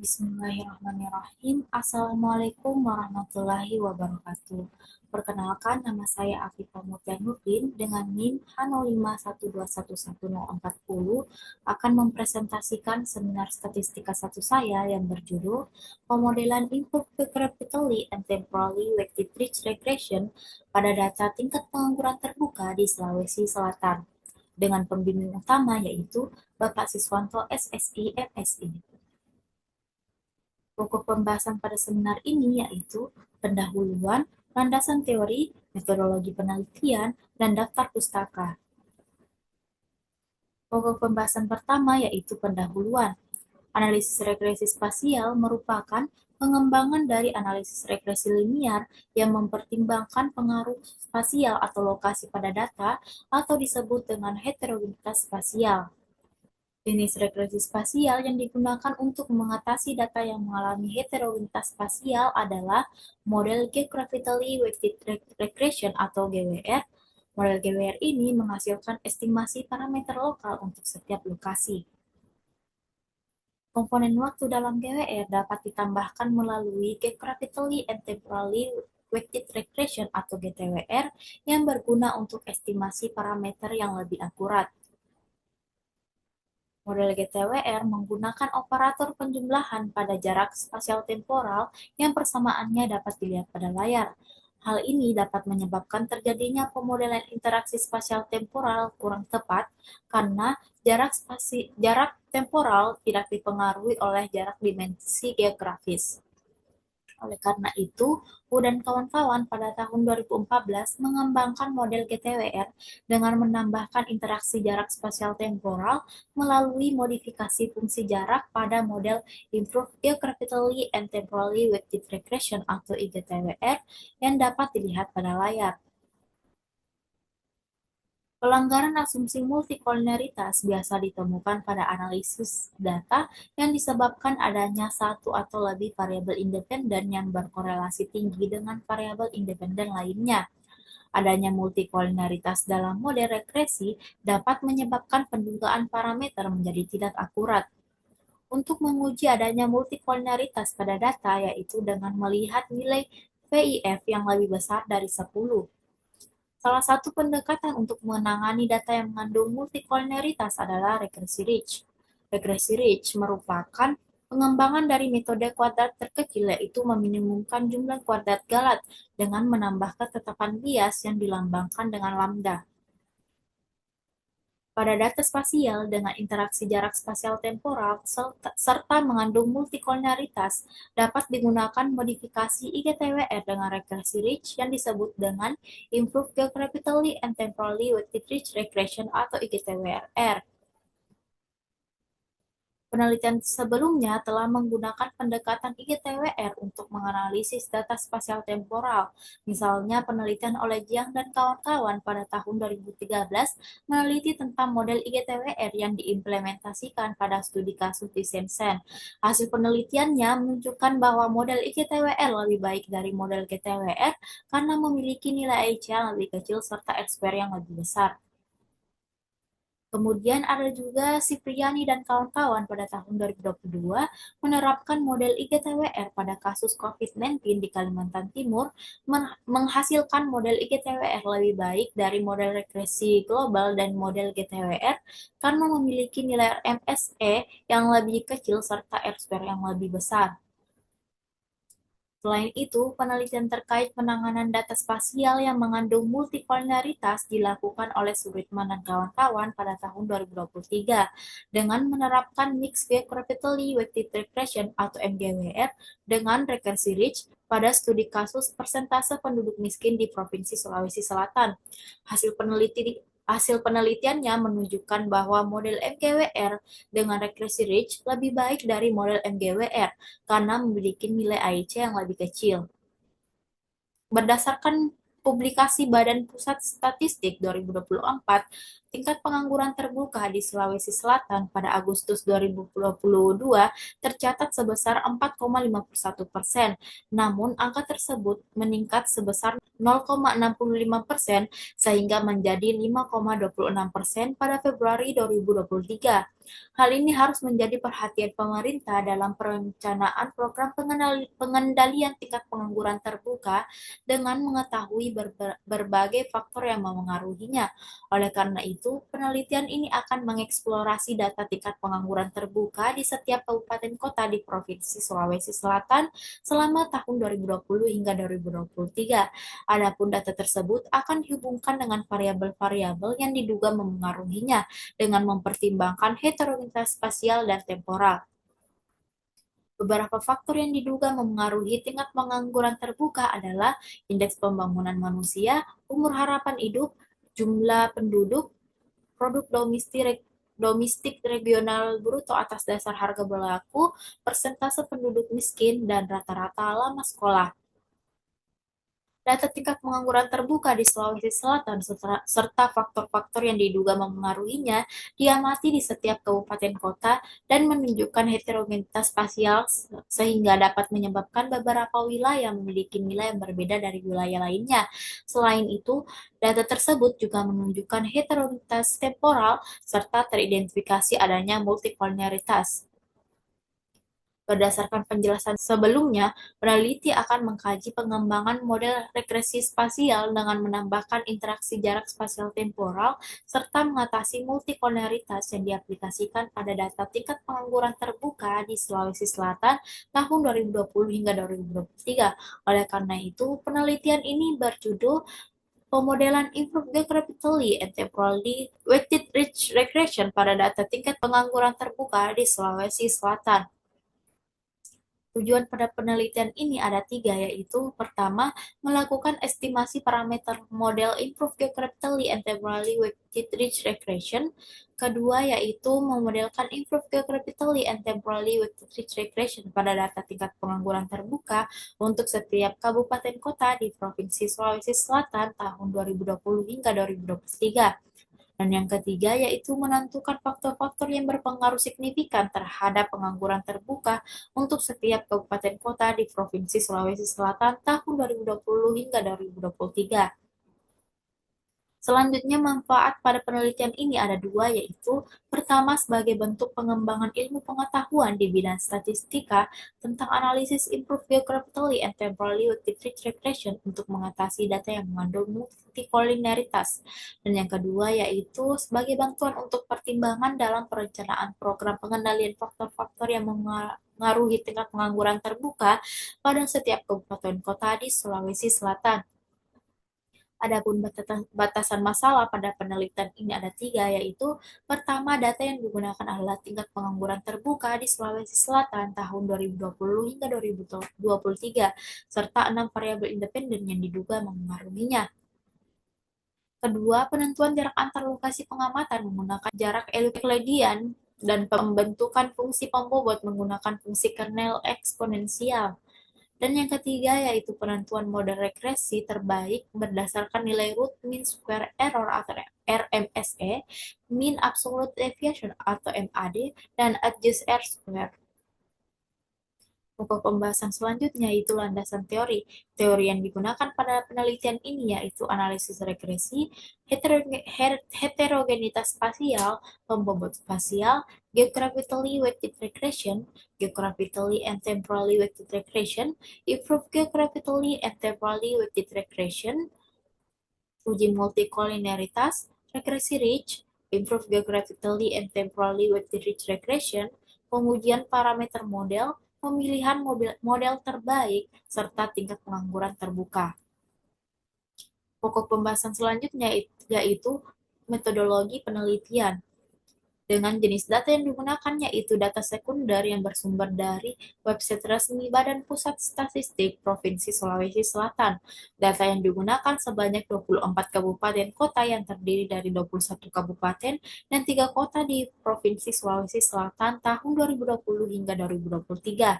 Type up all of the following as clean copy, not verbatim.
Bismillahirrahmanirrahim. Assalamualaikum warahmatullahi wabarakatuh. Perkenalkan, nama saya Afifah Mutianudin dengan NIM H0512111040 akan mempresentasikan seminar statistika 1 saya yang berjudul Pemodelan Input Geographically and Temporally Weighted Ridge Regression pada data tingkat pengangguran terbuka di Sulawesi Selatan dengan pembimbing utama yaitu Bapak Siswanto SSI MSI. Pokok pembahasan pada seminar ini yaitu pendahuluan, landasan teori, metodologi penelitian, dan daftar pustaka. Pokok pembahasan pertama yaitu pendahuluan. Analisis regresi spasial merupakan pengembangan dari analisis regresi linier yang mempertimbangkan pengaruh spasial atau lokasi pada data atau disebut dengan heterogenitas spasial. Jenis regresi spasial yang digunakan untuk mengatasi data yang mengalami heterogenitas spasial adalah model Geographically Weighted Regression atau GWR. Model GWR ini menghasilkan estimasi parameter lokal untuk setiap lokasi. Komponen waktu dalam GWR dapat ditambahkan melalui Geographically and Temporally Weighted Regression atau GTWR yang berguna untuk estimasi parameter yang lebih akurat. Model GTWR menggunakan operator penjumlahan pada jarak spasial temporal yang persamaannya dapat dilihat pada layar. Hal ini dapat menyebabkan terjadinya pemodelan interaksi spasial temporal kurang tepat karena jarak temporal tidak dipengaruhi oleh jarak dimensi geografis. Oleh karena itu, Wu dan kawan-kawan pada tahun 2014 mengembangkan model GTWR dengan menambahkan interaksi jarak spasial temporal melalui modifikasi fungsi jarak pada model Improved Geographically and Temporally Weighted Regression atau IGTWR yang dapat dilihat pada layar. Pelanggaran asumsi multikolinialitas biasa ditemukan pada analisis data yang disebabkan adanya satu atau lebih variabel independen yang berkorelasi tinggi dengan variabel independen lainnya. Adanya multikolinialitas dalam model regresi dapat menyebabkan pendugaan parameter menjadi tidak akurat. Untuk menguji adanya multikolinialitas pada data yaitu dengan melihat nilai VIF yang lebih besar dari 10. Salah satu pendekatan untuk menangani data yang mengandung multikolinialitas adalah regresi Ridge. Regresi Ridge merupakan pengembangan dari metode kuadrat terkecil yaitu meminimumkan jumlah kuadrat galat dengan menambah ketetapan bias yang dilambangkan dengan lambda. Pada data spasial dengan interaksi jarak spasial temporal serta mengandung multikolinialitas dapat digunakan modifikasi IGTWR dengan regresi Ridge yang disebut dengan Improved Geographically and Temporally Weighted Ridge Regression atau IGTWR. Penelitian sebelumnya telah menggunakan pendekatan IGTWR untuk menganalisis data spasial temporal. Misalnya penelitian oleh Jiang dan kawan-kawan pada tahun 2013 meneliti tentang model IGTWR yang diimplementasikan pada studi kasus di Shenzhen. Hasil penelitiannya menunjukkan bahwa model IGTWR lebih baik dari model GTWR karena memiliki nilai IC yang lebih kecil serta R-square yang lebih besar. Kemudian ada juga Cipriani dan kawan-kawan pada tahun 2022 menerapkan model IGTWR pada kasus COVID-19 di Kalimantan Timur, menghasilkan model IGTWR lebih baik dari model regresi global dan model GTWR karena memiliki nilai MSE yang lebih kecil serta R-square yang lebih besar. Selain itu, penelitian terkait penanganan data spasial yang mengandung multikolinialitas dilakukan oleh Suritman dan kawan-kawan pada tahun 2023 dengan menerapkan Mixed Geographically Weighted Regression atau MGWR dengan regresi Ridge pada studi kasus persentase penduduk miskin di Provinsi Sulawesi Selatan. Hasil penelitiannya menunjukkan bahwa model MGWR dengan regresi Ridge lebih baik dari model MGWR karena memiliki nilai AIC yang lebih kecil. Berdasarkan publikasi Badan Pusat Statistik 2024, tingkat pengangguran terbuka di Sulawesi Selatan pada Agustus 2022 tercatat sebesar 4,51%, namun angka tersebut meningkat sebesar 0,65% sehingga menjadi 5,26% pada Februari 2023. Hal ini harus menjadi perhatian pemerintah dalam perencanaan program pengendalian tingkat pengangguran terbuka dengan mengetahui berbagai faktor yang memengaruhinya. Oleh karena itu, penelitian ini akan mengeksplorasi data tingkat pengangguran terbuka di setiap kabupaten kota di Provinsi Sulawesi Selatan selama tahun 2020 hingga 2023. Adapun data tersebut akan dihubungkan dengan variabel-variabel yang diduga memengaruhinya dengan mempertimbangkan heterogenitas spasial dan temporal. Beberapa faktor yang diduga memengaruhi tingkat pengangguran terbuka adalah indeks pembangunan manusia, umur harapan hidup, jumlah penduduk, produk domestik regional bruto atas dasar harga berlaku, persentase penduduk miskin, dan rata-rata lama sekolah. Data tingkat pengangguran terbuka di Sulawesi Selatan serta faktor-faktor yang diduga memengaruhinya diamati di setiap kabupaten kota dan menunjukkan heterogenitas spasial sehingga dapat menyebabkan beberapa wilayah memiliki nilai yang berbeda dari wilayah lainnya. Selain itu, data tersebut juga menunjukkan heterogenitas temporal serta teridentifikasi adanya multikolonialitas. Berdasarkan penjelasan sebelumnya, peneliti akan mengkaji pengembangan model regresi spasial dengan menambahkan interaksi jarak spasial temporal serta mengatasi multikolonialitas yang diaplikasikan pada data tingkat pengangguran terbuka di Sulawesi Selatan tahun 2020 hingga 2023. Oleh karena itu, penelitian ini berjudul Pemodelan Improved Geographically and Temporally Weighted Ridge Regression pada data tingkat pengangguran terbuka di Sulawesi Selatan. Tujuan pada penelitian ini ada tiga, yaitu pertama, melakukan estimasi parameter model Improved Geographically and Temporally Weighted Ridge Regression. Kedua, yaitu memodelkan Improved Geographically and Temporally Weighted Ridge Regression pada data tingkat pengangguran terbuka untuk setiap kabupaten kota di Provinsi Sulawesi Selatan tahun 2020 hingga 2023. Dan yang ketiga yaitu menentukan faktor-faktor yang berpengaruh signifikan terhadap pengangguran terbuka untuk setiap kabupaten kota di Provinsi Sulawesi Selatan tahun 2020 hingga 2023. Selanjutnya, manfaat pada penelitian ini ada dua, yaitu pertama, sebagai bentuk pengembangan ilmu pengetahuan di bidang statistika tentang analisis improved geographically and temporally weighted regression untuk mengatasi data yang mengandung multikolonialitas. Dan yang kedua, yaitu sebagai bantuan untuk pertimbangan dalam perencanaan program pengendalian faktor-faktor yang mengaruhi tingkat pengangguran terbuka pada setiap kabupaten kota di Sulawesi Selatan. Adapun batasan masalah pada penelitian ini ada tiga, yaitu pertama, data yang digunakan adalah tingkat pengangguran terbuka di Sulawesi Selatan tahun 2020 hingga 2023, serta 6 variabel independen yang diduga memengaruhinya. Kedua, penentuan jarak antar lokasi pengamatan menggunakan jarak Euclidean dan pembentukan fungsi pembobot menggunakan fungsi kernel eksponensial. Dan yang ketiga yaitu penentuan model regresi terbaik berdasarkan nilai root mean square error atau RMSE, mean absolute deviation atau MAD, dan adjust R-square. Pokok pembahasan selanjutnya yaitu landasan teori. Teori yang digunakan pada penelitian ini yaitu analisis regresi, heterogenitas spasial, pembobot spasial, geographically weighted regression, geographically and temporally weighted regression, improved geographically and temporally weighted regression, uji multikolonialitas, regresi ridge, improved geographically and temporally weighted ridge regression, pengujian parameter model, pemilihan model terbaik, serta tingkat pengangguran terbuka. Pokok pembahasan selanjutnya yaitu metodologi penelitian. Dengan jenis data yang digunakan yaitu data sekunder yang bersumber dari website resmi Badan Pusat Statistik Provinsi Sulawesi Selatan. Data yang digunakan sebanyak 24 kabupaten kota yang terdiri dari 21 kabupaten dan 3 kota di Provinsi Sulawesi Selatan tahun 2020 hingga 2023.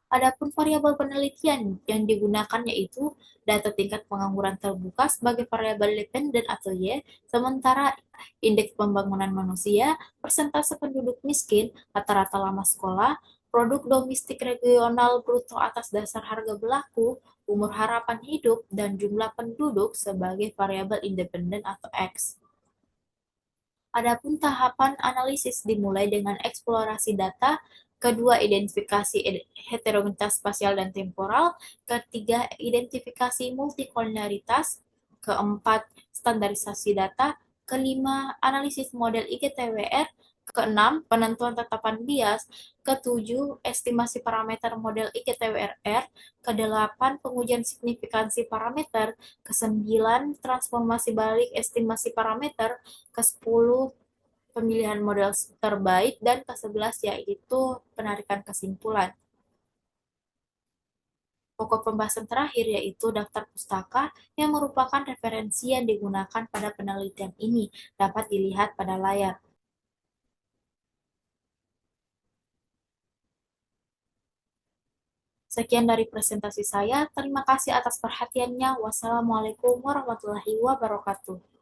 Adapun variabel penelitian yang digunakan yaitu data tingkat pengangguran terbuka sebagai variabel dependen atau Y, sementara indeks pembangunan manusia, persentase penduduk miskin, rata-rata lama sekolah, produk domestik regional bruto atas dasar harga berlaku, umur harapan hidup, dan jumlah penduduk sebagai variabel independen atau X. Adapun tahapan analisis dimulai dengan eksplorasi data, kedua identifikasi heterogenitas spasial dan temporal, ketiga identifikasi multikolonialitas, keempat standarisasi data, kelima analisis model IGTWR, keenam penentuan tetapan bias, ketujuh estimasi parameter model IGTWR, kedelapan pengujian signifikansi parameter, kesembilan transformasi balik estimasi parameter, ke-10 pemilihan model terbaik, dan ke-11 yaitu penarikan kesimpulan. Pokok pembahasan terakhir yaitu daftar pustaka yang merupakan referensi yang digunakan pada penelitian ini dapat dilihat pada layar. Sekian dari presentasi saya. Terima kasih atas perhatiannya. Wassalamualaikum warahmatullahi wabarakatuh.